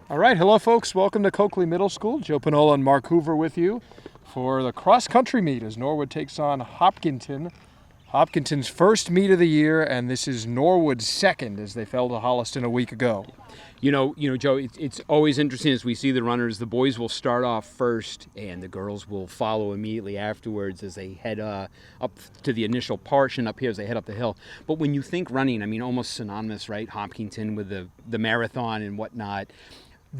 All right, hello folks. Welcome to Coakley Middle School. Joe Pinola and Mark Hoover with you for the cross-country meet as Norwood takes on Hopkinton. Hopkinton's first meet of the year, and this is Norwood's second as they fell to Holliston a week ago. You know, Joe, it's always interesting as we see the runners. The boys will start off first, and the girls will follow immediately afterwards as they head up to the initial portion up here as they head up the hill. But when you think running, I mean, almost synonymous, right? Hopkinton with the marathon and whatnot.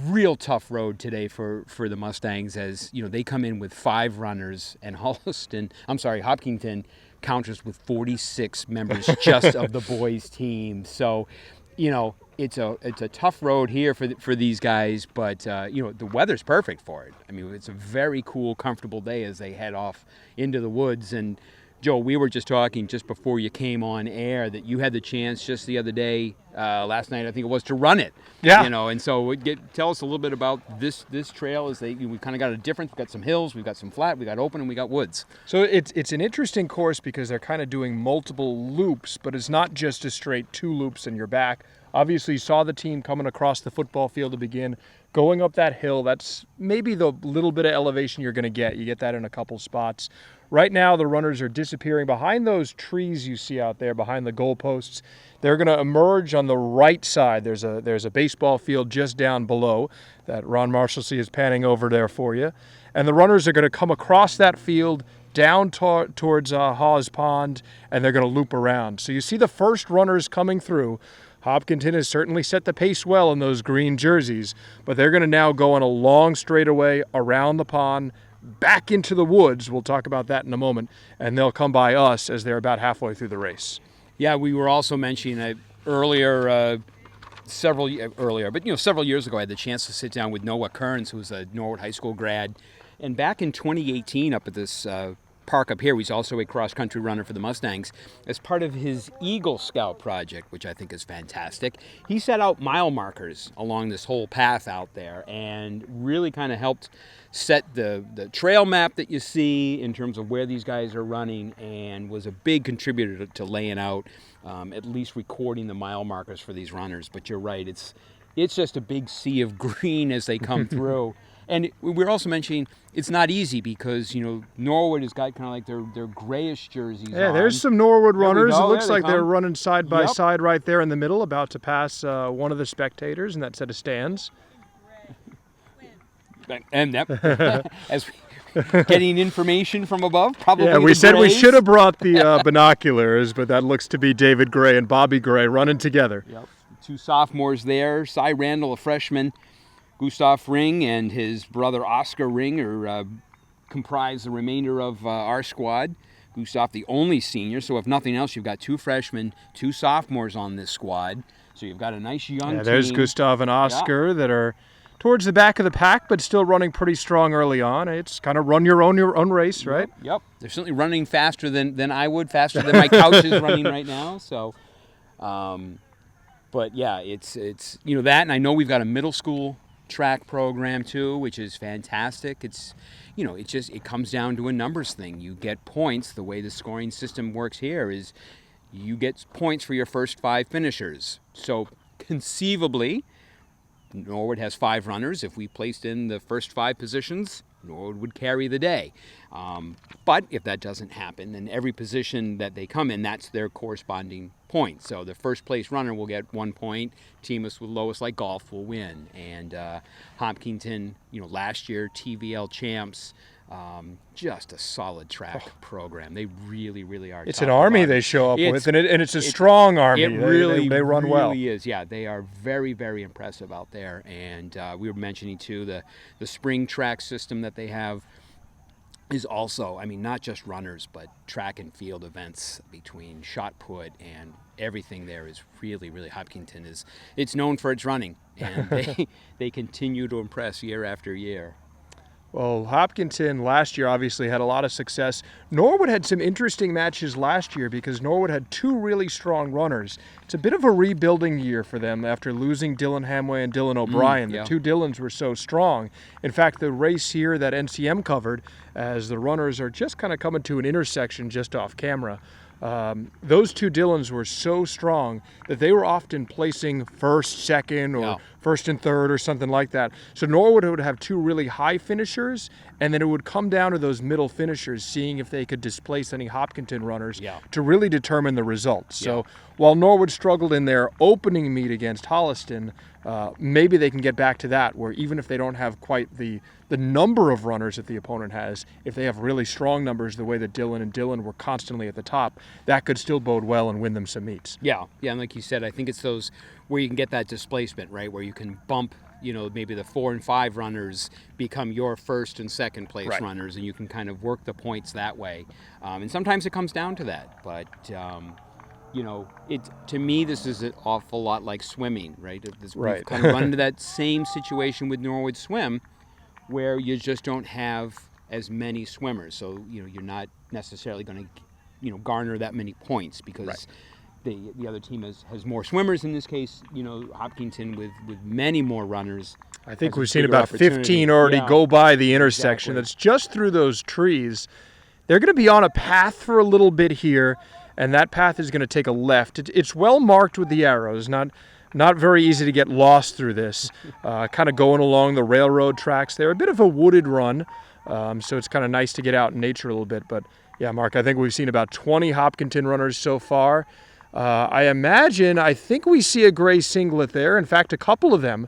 Real tough road today for the Mustangs as, you know, they come in with 5 runners, and Hopkinton counters with 46 members just of the boys' team. So, you know, it's a tough road here for these guys, but you know, the weather's perfect for it. I mean, it's a very cool, comfortable day as they head off into the woods. And Joe, we were just talking just before you came on air that you had the chance just the other day, last night I think it was, to run it. Yeah. You know, and so tell us a little bit about this trail. As we kind of got a difference. We've got some hills, we've got some flat, we got open, and we got woods. So it's an interesting course because they're kind of doing multiple loops, but it's not just a straight 2 loops and you're back. Obviously, you saw the team coming across the football field to begin, going up that hill. That's maybe the little bit of elevation you're going to get. You get that in a couple spots. Right now, the runners are disappearing behind those trees you see out there, behind the goalposts. They're going to emerge on the right side. There's a baseball field just down below that Ron Marshalsea is panning over there for you. And the runners are going to come across that field down towards Hawes Pond, and they're going to loop around. So you see the first runners coming through. Hopkinton has certainly set the pace well in those green jerseys, but they're going to now go on a long straightaway around the pond, back into the woods. We'll talk about that in a moment, and they'll come by us as they're about halfway through the race. Yeah, we were also mentioning several years ago, I had the chance to sit down with Noah Kearns, who was a Norwood High School grad, and back in 2018 up at this park up here, he's also a cross-country runner for the Mustangs. As part of his Eagle Scout project, which I think is fantastic, he set out mile markers along this whole path out there and really kind of helped set the trail map that you see in terms of where these guys are running, and was a big contributor to laying out, at least recording the mile markers for these runners. But you're right, it's just a big sea of green as they come through. And we're also mentioning it's not easy because, you know, Norwood has got kind of like their grayish jerseys on. There's some Norwood runners. It looks like they're come. running side by side right there in the middle, about to pass one of the spectators in that set of stands. And as getting information from above, probably. Yeah, we the said we Grays. should have brought the binoculars, but that looks to be David Gray and Bobby Gray running together. Yep. 2 sophomores there. Cy Randall, a freshman. Gustav Ring and his brother Oscar Ring comprise the remainder of our squad. Gustav, the only senior, so if nothing else, you've got 2 freshmen, 2 sophomores on this squad. So you've got a nice young team. There's Gustav and Oscar that are towards the back of the pack, but still running pretty strong early on. It's kind of run your own race, right? Yep. They're certainly running faster than I would, faster than my couch is running right now. So, but yeah, it's you know that, and I know we've got a middle school track program too, which is fantastic. It's, you know, it comes down to a numbers thing. You get points. The way the scoring system works here is you get points for your first 5 finishers. So conceivably, Norwood has 5 runners. If we placed in the first 5 positions, Norwood would carry the day. But if that doesn't happen, then every position that they come in, that's their corresponding point. So the first place runner will get 1 point. Team with lowest, like golf, will win. And Hopkinton, you know, last year TVL champs. Just a solid track program. They really, really are. It's an army they show up with, and it's a strong army. It really, they run well. It really is. Yeah, they are very, very impressive out there. And we were mentioning too the spring track system that they have is also, I mean, not just runners, but track and field events between shot put and everything there is really, really, Hopkinton it's known for its running, and they continue to impress year after year. Well, Hopkinton last year obviously had a lot of success. Norwood had some interesting matches last year because Norwood had 2 really strong runners. It's a bit of a rebuilding year for them after losing Dylan Hamway and Dylan O'Brien. Yeah. The 2 Dylans were so strong. In fact, the race here that NCM covered, as the runners are just kind of coming to an intersection just off camera, those 2 Dylans were so strong that they were often placing first, second, or first and third or something like that. So Norwood would have two really high finishers, and then it would come down to those middle finishers, seeing if they could displace any Hopkinton runners to really determine the results. So while Norwood struggled in their opening meet against Holliston, maybe they can get back to that, where even if they don't have quite the number of runners that the opponent has, if they have really strong numbers the way that Dillon and Dillon were constantly at the top, that could still bode well and win them some meets. Yeah, and like you said, I think it's those where you can get that displacement, right, where you can bump, maybe the 4 and 5 runners become your first and second place runners, and you can kind of work the points that way. And sometimes it comes down to that, but to me, this is an awful lot like swimming, right? We've kind of run into that same situation with Norwood Swim, where you just don't have as many swimmers. So, you're not necessarily going to, garner that many points because the other team has more swimmers. In this case, Hopkinton with many more runners. I think we've seen about 15 already go by the intersection. That's just through those trees. They're going to be on a path for a little bit here, and that path is going to take a left. It's well marked with the arrows, not very easy to get lost through this. Kind of going along the railroad tracks there. A bit of a wooded run, so it's kind of nice to get out in nature a little bit. But yeah, Mark, I think we've seen about 20 Hopkinton runners so far. I think we see a gray singlet there. In fact, a couple of them.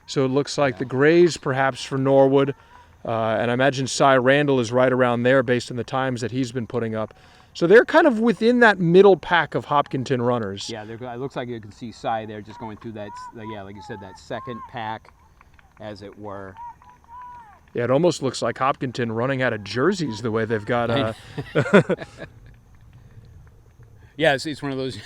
So it looks like the grays perhaps for Norwood. And I imagine Cy Randall is right around there based on the times that he's been putting up. So they're kind of within that middle pack of Hopkinton runners. Yeah, it looks like you can see Cy there just going through that, like you said, that second pack, as it were. Yeah, it almost looks like Hopkinton running out of jerseys the way they've got. Yeah, it's one of those.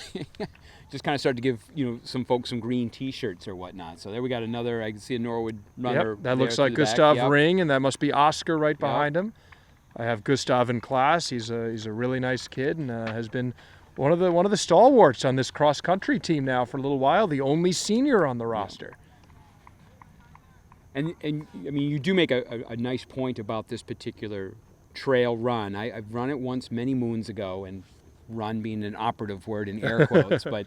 Just kind of start to give some folks some green T-shirts or whatnot. So there we got another. I can see a Norwood runner. Yep, that looks like Gustav Ring, and that must be Oscar right behind him. I have Gustav in class. He's a really nice kid and has been one of the stalwarts on this cross country team now for a little while. The only senior on the roster. And I mean, you do make a nice point about this particular trail run. I've run it once many moons ago, and run being an operative word in air quotes, but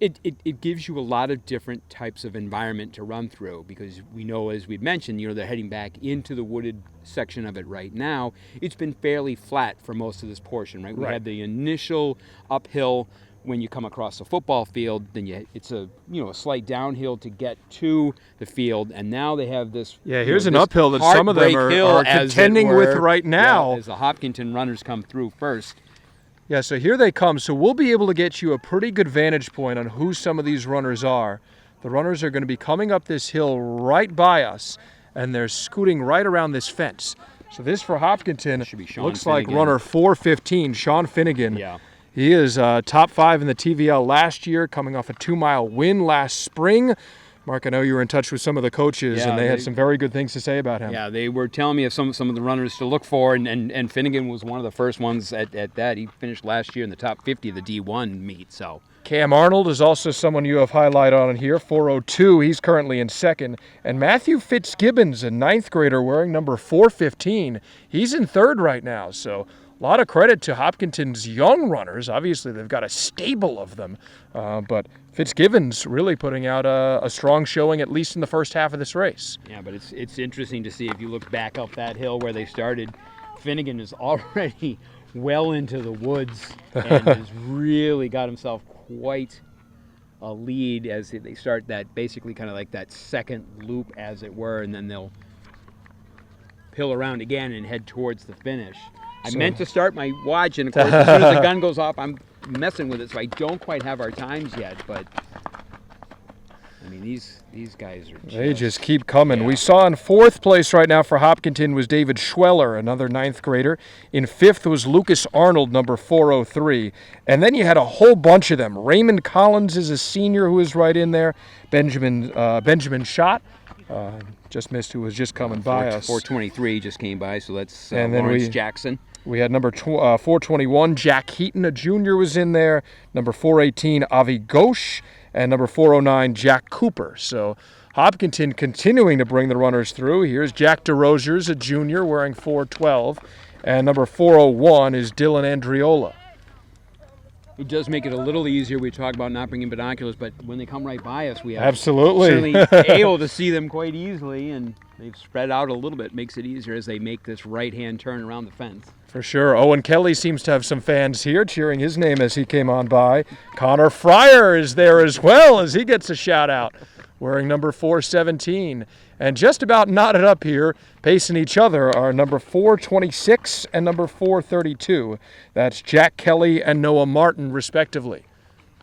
it gives you a lot of different types of environment to run through, because we know, as we've mentioned, they're heading back into the wooded section of it right now. It's been fairly flat for most of this portion, right? We had the initial uphill when you come across the football field, then it's a slight downhill to get to the field, and now they have this. Yeah, here's an uphill that some of them are contending with right now. As the Hopkinton runners come through first. Yeah, so here they come. So we'll be able to get you a pretty good vantage point on who some of these runners are. The runners are going to be coming up this hill right by us, and they're scooting right around this fence. So this for Hopkinton looks like runner 415, Sean Finnegan. Yeah. He is top 5 in the TVL last year, coming off a 2-mile win last spring. Mark, I know you were in touch with some of the coaches, and they had some very good things to say about him. Yeah, they were telling me of some of the runners to look for, and Finnegan was one of the first ones at that. He finished last year in the top 50 of the D1 meet. So Cam Arnold is also someone you have highlighted on here, 402. He's currently in second. And Matthew Fitzgibbons, a 9th grader wearing number 415. He's in third right now. So a lot of credit to Hopkinton's young runners. Obviously, they've got a stable of them. But Fitzgibbons really putting out a strong showing, at least in the first half of this race. Yeah, but it's interesting to see, if you look back up that hill where they started, Finnegan is already well into the woods and has really got himself quite a lead as they start that, basically kind of like that second loop, as it were, and then they'll pill around again and head towards the finish. I meant to start my watch, and of course, as soon as the gun goes off, I'm messing with it, so I don't quite have our times yet. But I mean, these guys are they just keep coming. Yeah. We saw in 4th place right now for Hopkinton was David Schweller, another 9th grader. In 5th was Lucas Arnold, number 403. And then you had a whole bunch of them. Raymond Collins is a senior who is right in there. Benjamin Schott. Just missed, who was just coming by us. 423 just came by, so that's Lawrence Jackson. We had number 421, Jack Heaton, a junior, was in there. Number 418, Avi Ghosh. And number 409, Jack Cooper. So Hopkinton continuing to bring the runners through. Here's Jack DeRosiers, a junior, wearing 412. And number 401 is Dylan Andriola. It does make it a little easier. We talk about not bringing binoculars, but when they come right by us, we are Absolutely. certainly able to see them quite easily, and they've spread out a little bit. Makes it easier as they make this right-hand turn around the fence. For sure. Owen Kelly seems to have some fans here cheering his name as he came on by. Connor Fryer is there as well as he gets a shout out, wearing number 417. And just about knotted up here, pacing each other, are number 426 and number 432. That's Jack Kelly and Noah Martin, respectively.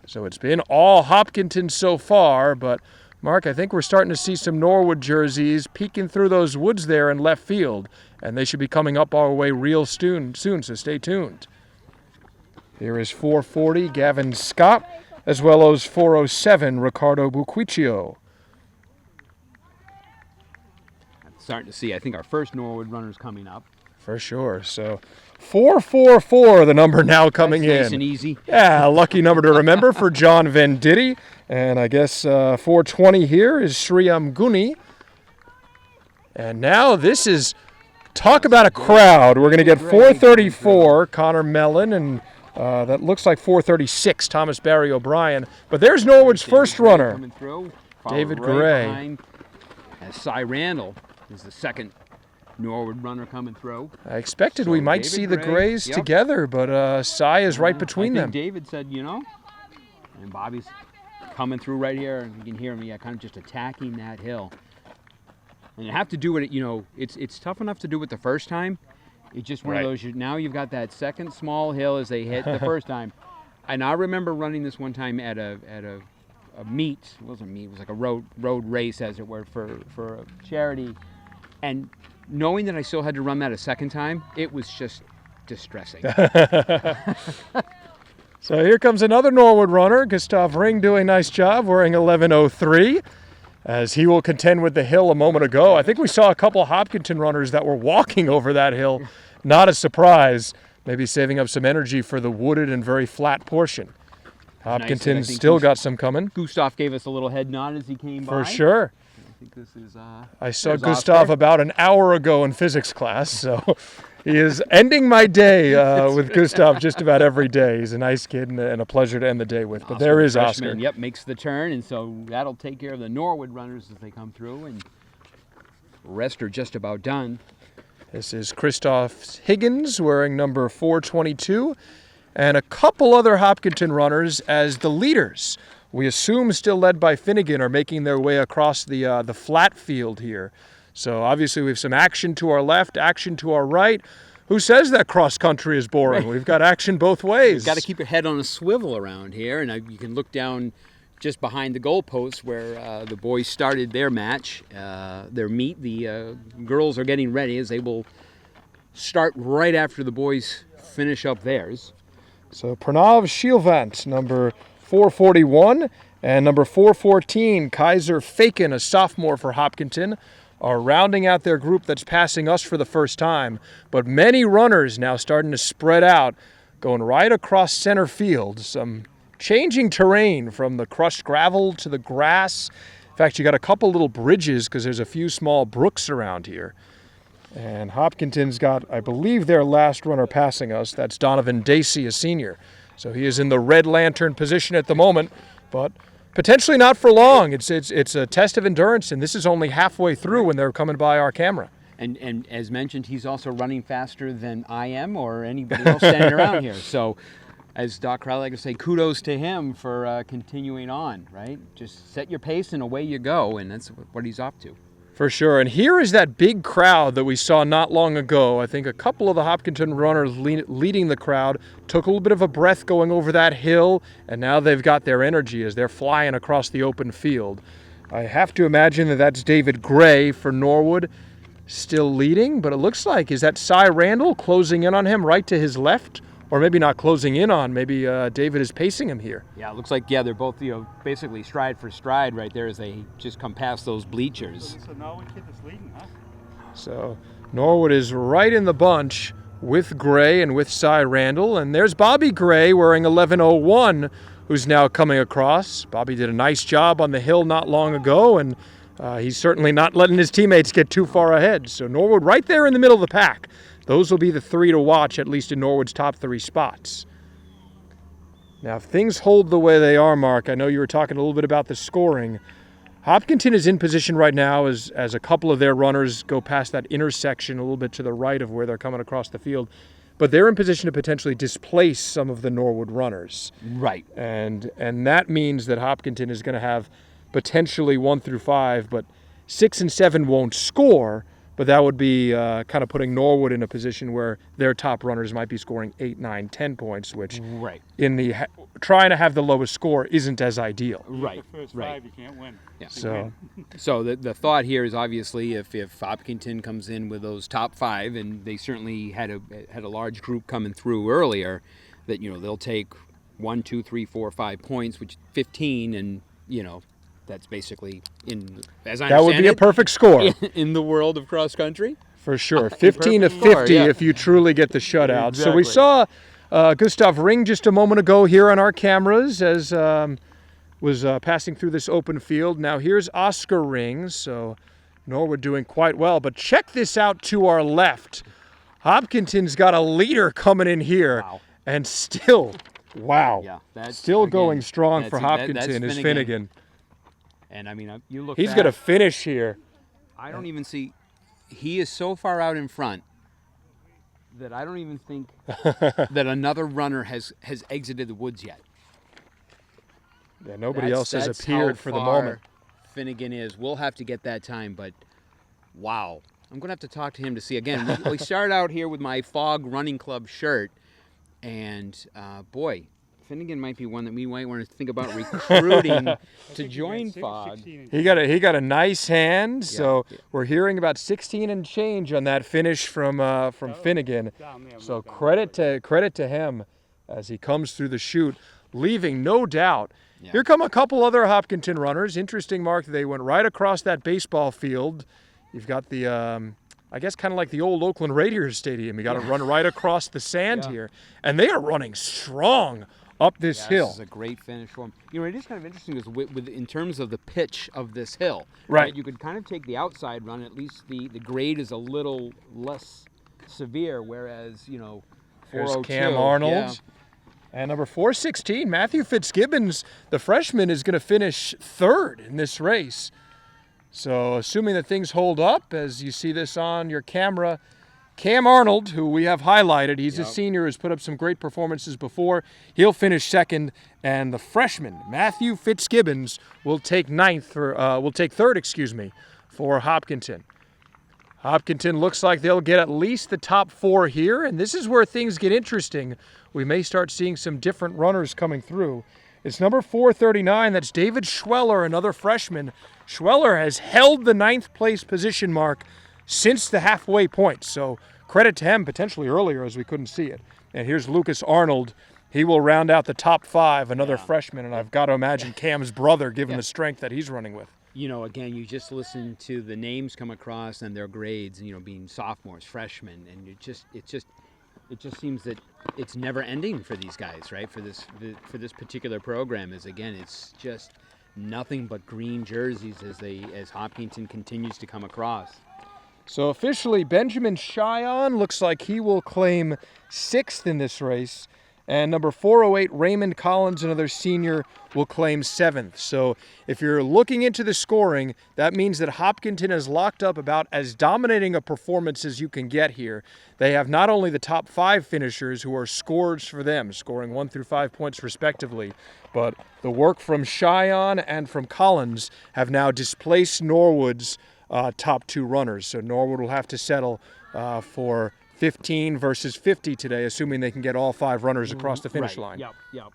So it's been all Hopkinton so far, but Mark, I think we're starting to see some Norwood jerseys peeking through those woods there in left field, and they should be coming up our way real soon, so stay tuned. Here is 440, Gavin Scott, as well as 407, Ricardo Buquicchio. Starting to see, I think, our first Norwood runners coming up. For sure. So 444, the number now coming That's nice in. and easy. Yeah, a lucky number to remember for John Venditti. And I guess 420 here is Shriyam Guni. And now this is, talk about a crowd. We're going to get 434, Connor Mellon, and that looks like 436, Thomas Barry O'Brien. But there's Norwood's first runner, Coming through, David right Gray. behind, as Cy Randall is the second Norwood runner coming through. I expected So we might David see the Gray, Grays yep. together, but Cy is right Yeah, between I them. think David said, and Bobby's coming through right here, and you can hear him, kind of just attacking that hill. And you have to do it, it's tough enough to do it the first time. It's just one Right. of those, now you've got that second small hill as they hit the first time. And I remember running this one time at a meet. It wasn't a meet, it was like a road race, as it were, for a charity. And knowing that I still had to run that a second time, it was just distressing. So here comes another Norwood runner, Gustav Ring doing a nice job, wearing 11:03, as he will contend with the hill a moment ago. I think we saw a couple Hopkinton runners that were walking over that hill. Not a surprise, maybe saving up some energy for the wooded and very flat portion. Hopkinton's think still he's- got some coming. Gustav gave us a little head nod as he came by. For sure. I think this is. I saw there's Gustav Oscar. about an hour ago in physics class, so he is ending my day with Gustav just about every day. He's a nice kid and a pleasure to end the day with. But Oscar, there is freshman, Oscar. Yep, makes the turn, and so that'll take care of the Norwood runners as they come through, and the rest are just about done. This is Christoph Higgins wearing number 422, and a couple other Hopkinton runners as the leaders. We assume still led by Finnegan are making their way across the flat field here. So obviously we have some action to our left, action to our right. Who says that cross country is boring? We've got action both ways. You've got to keep your head on a swivel around here, and you can look down just behind the goalposts where the boys started their match, their meet. The girls are getting ready as they will start right after the boys finish up theirs. So Pranav Shilvant, number 441, and number 414, Kaiser Fakin, a sophomore for Hopkinton, are rounding out their group that's passing us for the first time. But many runners now starting to spread out, going right across center field. Some changing terrain from the crushed gravel to the grass. In fact, you got a couple little bridges because there's a few small brooks around here. And Hopkinton's got, I believe, their last runner passing us. That's Donovan Dacey, a senior. So he is in the red lantern position at the moment, but potentially not for long. It's a test of endurance, and this is only halfway through when they're coming by our camera. And as mentioned, he's also running faster than I am or anybody else standing around here. So, as Doc Crowley likes to say, kudos to him for continuing on, right? Just set your pace and away you go, and that's what he's off to. For sure. And here is that big crowd that we saw not long ago. I think a couple of the Hopkinton runners leading the crowd took a little bit of a breath going over that hill, and now they've got their energy as they're flying across the open field. I have to imagine that that's David Gray for Norwood still leading, but it looks like, is that Cy Randall closing in on him right to his left? Or maybe not closing in on, maybe David is pacing him here. Yeah, it looks like, they're both, basically stride for stride right there as they just come past those bleachers. So Norwood kid is leading, huh? So Norwood is right in the bunch with Gray and with Cy Randall. And there's Bobby Gray wearing 11:01, who's now coming across. Bobby did a nice job on the hill not long ago, and he's certainly not letting his teammates get too far ahead. So Norwood right there in the middle of the pack. Those will be the three to watch, at least in Norwood's top three spots. Now, if things hold the way they are, Mark, I know you were talking a little bit about the scoring. Hopkinton is in position right now as a couple of their runners go past that intersection a little bit to the right of where they're coming across the field. But they're in position to potentially displace some of the Norwood runners. Right. And that means that Hopkinton is going to have potentially 1 through 5, but 6 and 7 won't score. But that would be kind of putting Norwood in a position where their top runners might be scoring 8, 9, 10 points, which Right. in the trying to have the lowest score isn't as ideal. Right. The first Right. 5, you can't win. Yeah. So the thought here is obviously if Hopkinton comes in with those top 5, and they certainly had a large group coming through earlier, that they'll take 1, 2, 3, 4, 5 points, which 15, and that's basically as I that would be a perfect score in the world of cross country. for sure. 15 to perfect score, 50 yeah. if you truly get the shutout. So we Exactly. saw Gustav Ring just a moment ago here on our cameras as was passing through this open field. Now here's Oscar Ring, so Norwood doing quite well. But check this out to our left. Hopkinton's got a leader coming in here, Wow. and still, wow, Yeah, that's still again, going strong for that's Hopkinton is Finnegan. Finnegan. And I mean, you look. He's back, going to finish here. I don't even see. He is so far out in front that I don't even think that another runner has exited the woods yet. Yeah, nobody That's- else has that's appeared how for the far moment. Finnegan is. We'll have to get that time, but wow. I'm going to have to talk to him to see. Again, we start out here with my Fog Running Club shirt, and boy, Finnegan might be one that we might want to think about recruiting to join Fog. He got a nice hand, so we're hearing about 16 and change on that finish from Finnegan. So credit to him as he comes through the chute, leaving no doubt. Yeah. Here come a couple other Hopkinton runners. Interesting, Mark. They went right across that baseball field. You've got the, I guess, kind of like the old Oakland Raiders stadium. You got to run right across the sand here, and they are running strong up this hill. This is a great finish for him. It is kind of interesting is with in terms of the pitch of this hill. Right. You could kind of take the outside run. At least the grade is a little less severe, whereas There's 402. Cam Arnold. Yeah. And number 416, Matthew Fitzgibbons, the freshman, is going to finish third in this race. So assuming that things hold up, as you see this on your camera, Cam Arnold, who we have highlighted, he's a senior who's put up some great performances before. He'll finish second, and the freshman, Matthew Fitzgibbons, will take third, for Hopkinton. Hopkinton looks like they'll get at least the top 4 here, and this is where things get interesting. We may start seeing some different runners coming through. It's number 439, that's David Schweller, another freshman. Schweller has held the 9th place position mark since the halfway point, so credit to him, potentially earlier as we couldn't see it. And here's Lucas Arnold. He will round out the top 5, another freshman, and I've got to imagine Cam's brother, given the strength that he's running with. Again, you just listen to the names come across and their grades, and being sophomores, freshmen, and it just seems that it's never ending for these guys, right? For this particular program it's just nothing but green jerseys as Hopkinton continues to come across. So officially, Benjamin Cheyenne looks like he will claim 6th in this race. And number 408, Raymond Collins, another senior, will claim 7th. So if you're looking into the scoring, that means that Hopkinton has locked up about as dominating a performance as you can get here. They have not only the top 5 finishers who are scorers for them, scoring 1 through 5 points respectively, but the work from Cheyenne and from Collins have now displaced Norwood's top 2 runners. So Norwood will have to settle for 15 versus 50 today, assuming they can get all 5 runners across the finish line. Yep.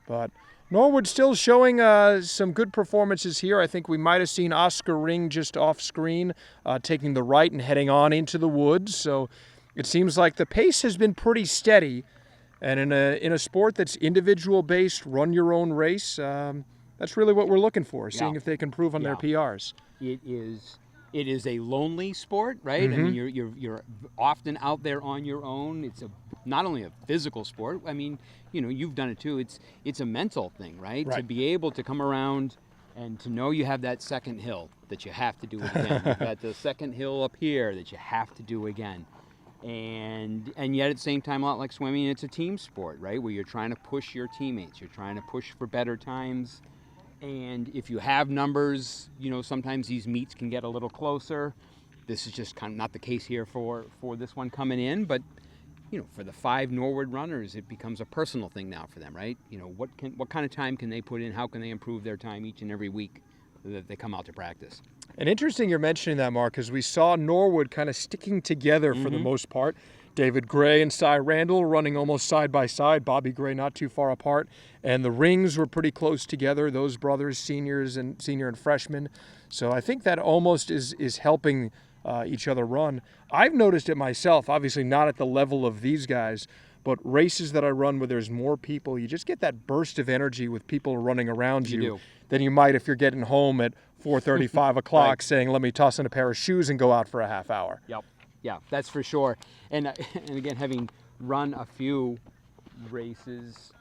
But Norwood still showing some good performances here. I think we might have seen Oscar Ring just off screen, taking the right and heading on into the woods. So it seems like the pace has been pretty steady. And in a sport that's individual based, run your own race, that's really what we're looking for, seeing if they can improve on their PRs. It is a lonely sport, right? I mean, you're often out there on your own. It's not only a physical sport. I mean, you've done it too. It's a mental thing, right? To be able to come around and to know you have that second hill that you have to do again. You've got the second hill up here that you have to do again. And yet at the same time, a lot like swimming, it's a team sport, right? Where you're trying to push your teammates, you're trying to push for better times. And if you have numbers, sometimes these meets can get a little closer. This is just kind of not the case here for this one coming in, but for the 5 Norwood runners, it becomes a personal thing now for them, right? What kind of time can they put in? How can they improve their time each and every week that they come out to practice? And interesting you're mentioning that, Mark, because we saw Norwood kind of sticking together for the most part. David Gray and Cy Randall running almost side by side. Bobby Gray not too far apart. And the rings were pretty close together, those brothers, senior and freshman. So I think that almost is helping each other run. I've noticed it myself, obviously not at the level of these guys, but races that I run where there's more people, you just get that burst of energy with people running around you than you might if you're getting home at 4:30, 5 o'clock Right. saying, let me toss in a pair of shoes and go out for a half hour. Yep. Yeah, that's for sure. And again, having run a few races,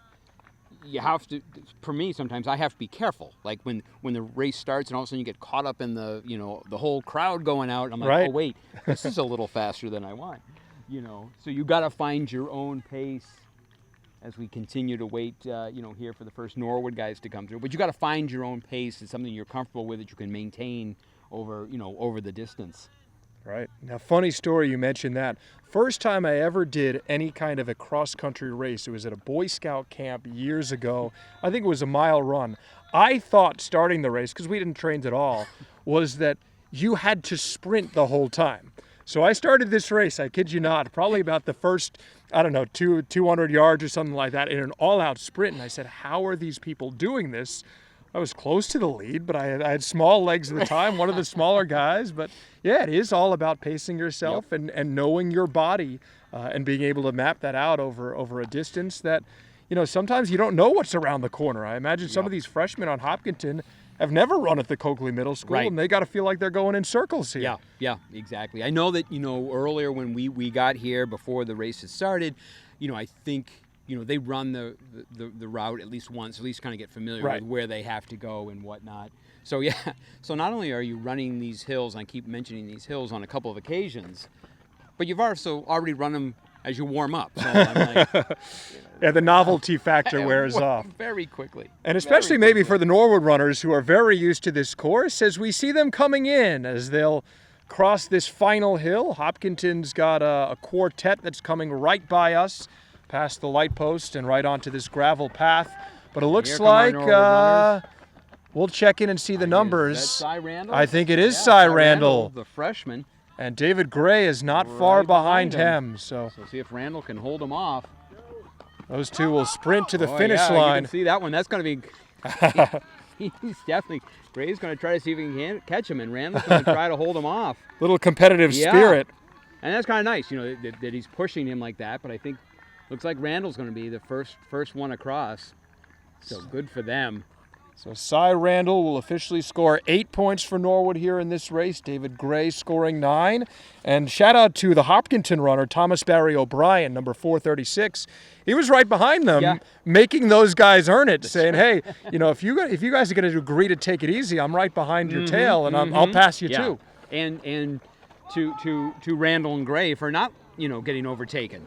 you have to, for me, sometimes I have to be careful. Like when the race starts and all of a sudden you get caught up in the whole crowd going out. I'm like, Right. Oh, wait, this is a little faster than I want. So you got to find your own pace as we continue to wait, here for the first Norwood guys to come through. But you got to find your own pace. It's something you're comfortable with that you can maintain over the distance. Right. Now, funny story, you mentioned that. First time I ever did any kind of a cross-country race, it was at a Boy Scout camp years ago. I think it was a mile run. I thought starting the race, because we didn't train at all, was that you had to sprint the whole time. So I started this race, I kid you not, probably about the first, 200 yards or something like that in an all-out sprint. And I said, how are these people doing this? I was close to the lead, but I had small legs at the time, one of the smaller guys. But yeah, it is all about pacing yourself and knowing your body and being able to map that out over a distance that, sometimes you don't know what's around the corner. I imagine some of these freshmen on Hopkinton have never run at the Coakley Middle School, Right. and they got to feel like they're going in circles here. Yeah, exactly. I know that, earlier when we got here before the race had started, I think, they run the route at least once, at least kind of get familiar Right. with where they have to go and whatnot. So, yeah, so not only are you running these hills, and I keep mentioning these hills on a couple of occasions, but you've also already run them as you warm up. So I'm like, Yeah, the novelty factor wears off. Very quickly. And especially Very maybe quickly. for the Norwood runners who are very used to this course as we see them coming in as they'll cross this final hill. Hopkinton's got a quartet that's coming right by us, past the light post and right onto this gravel path. But it looks Here come our like Norwood runners. we'll check in and see the numbers. Is that Cy Randall? I think it is Yeah, Cy Randall. the freshman. And David Gray is not far Right behind behind him. So So see if Randall can hold him off. those two will sprint to the Oh, finish yeah, line. You can see that one. That's going to be. He's definitely. Gray's going to try to see if he can catch him, and Randall's going to try to hold him off. Little competitive Yeah. spirit. And that's kind of nice, that he's pushing him like that. But I think looks like Randall's going to be the first one across. So good for them. So Cy Randall will officially score 8 points for Norwood here in this race. David Gray scoring 9. And shout out to the Hopkinton runner, Thomas Barry O'Brien, number 436. He was right behind them, making those guys earn it, saying, hey, if you guys are going to agree to take it easy, I'm right behind your tail, and I'll pass you too. And to Randall and Gray for not, getting overtaken.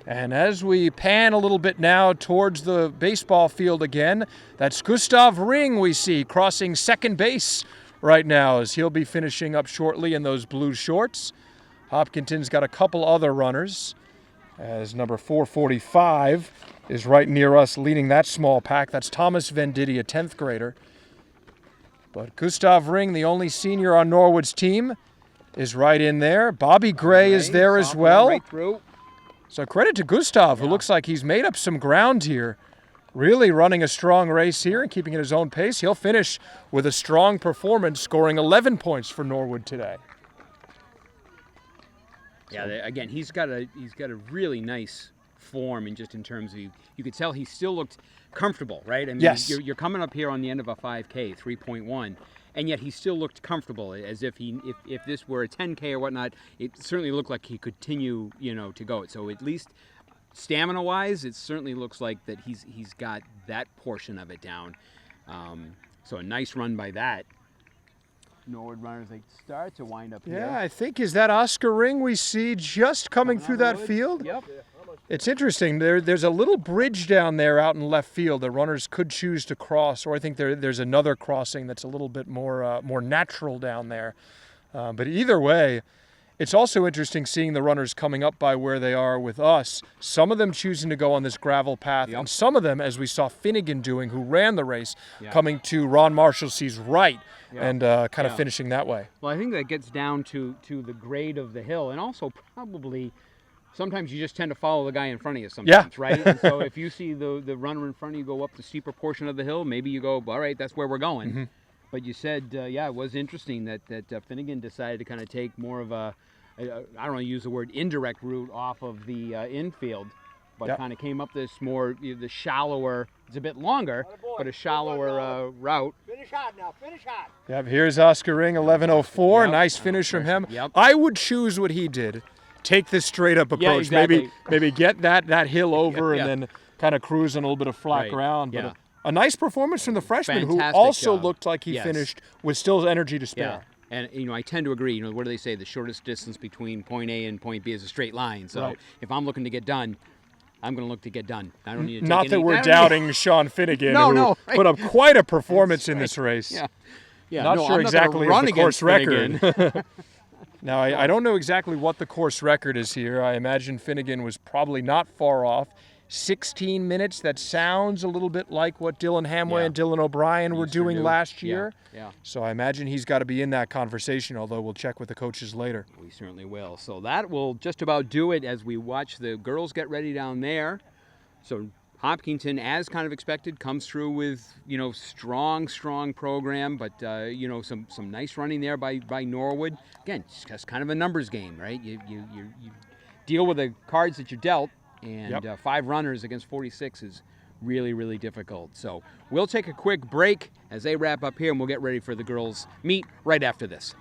And as we pan a little bit now towards the baseball field again, that's Gustav Ring we see crossing second base right now as he'll be finishing up shortly in those blue shorts. Hopkinton's got a couple other runners as number 445 is right near us leading that small pack. That's Thomas Venditti, a 10th grader. But Gustav Ring, the only senior on Norwood's team, is right in there. Bobby Gray is there as Sophomore well. Right through. So credit to Gustav, who looks like he's made up some ground here. Really running a strong race here and keeping at his own pace. He'll finish with a strong performance, scoring 11 points for Norwood today. Yeah, again, he's got a really nice form, and just in terms of you could tell he still looked comfortable, right? I mean, Yes. you're coming up here on the end of a 5K, 3.1, and yet he still looked comfortable, as if if this were a 10K or whatnot, it certainly looked like he could continue, to go. So at least stamina-wise, it certainly looks like that he's got that portion of it down. So a nice run by that. Norwood runners, they start to wind up here. Yeah, I think, is that Oscar Ring we see just coming through that field? Yep. It's interesting. There's a little bridge down there out in left field that runners could choose to cross, or I think there's another crossing that's a little bit more natural down there. But either way, it's also interesting seeing the runners coming up by where they are with us. Some of them choosing to go on this gravel path, and some of them, as we saw Finnegan doing, who ran the race, coming to Ron Marshalsea's right and kind of finishing that way. Well, I think that gets down to the grade of the hill, and also probably sometimes you just tend to follow the guy in front of you sometimes, right? And so if you see the runner in front of you go up the steeper portion of the hill, maybe you go, all right, that's where we're going. But you said, it was interesting that Finnegan decided to kind of take more of a, I don't want to use the word indirect route off of the infield, but kind of came up this more, the shallower, it's a bit longer, but a shallower route. Finish hot now, finish hot. Yep, here's Oscar Ring, 11:04. Nice finish from him. I would choose what he did. Take this straight up approach. Exactly. Maybe get that hill over and then kind of cruise on a little bit of flat ground. But a nice performance from the freshman, Fantastic who also job. looked like he finished with still energy to spare. And, I tend to agree. What do they say? The shortest distance between point A and point B is a straight line. So if I'm looking to get done, I'm going to look to get done. I don't need to take Not that we're doubting Sean Finnegan, who put up quite a performance in this race. Not sure exactly of the course record. Now, I don't know exactly what the course record is here. I imagine Finnegan was probably not far off. 16 minutes, that sounds a little bit like what Dylan Hamway and Dylan O'Brien were doing last year. So I imagine he's got to be in that conversation, although we'll check with the coaches later. We certainly will. So that will just about do it as we watch the girls get ready down there. So Hopkinton, as kind of expected, comes through with, strong program, but, some nice running there by Norwood. Again, it's just kind of a numbers game, right? You deal with the cards that you're dealt, and 5 runners against 46 is really, really difficult. So we'll take a quick break as they wrap up here, and we'll get ready for the girls' meet right after this.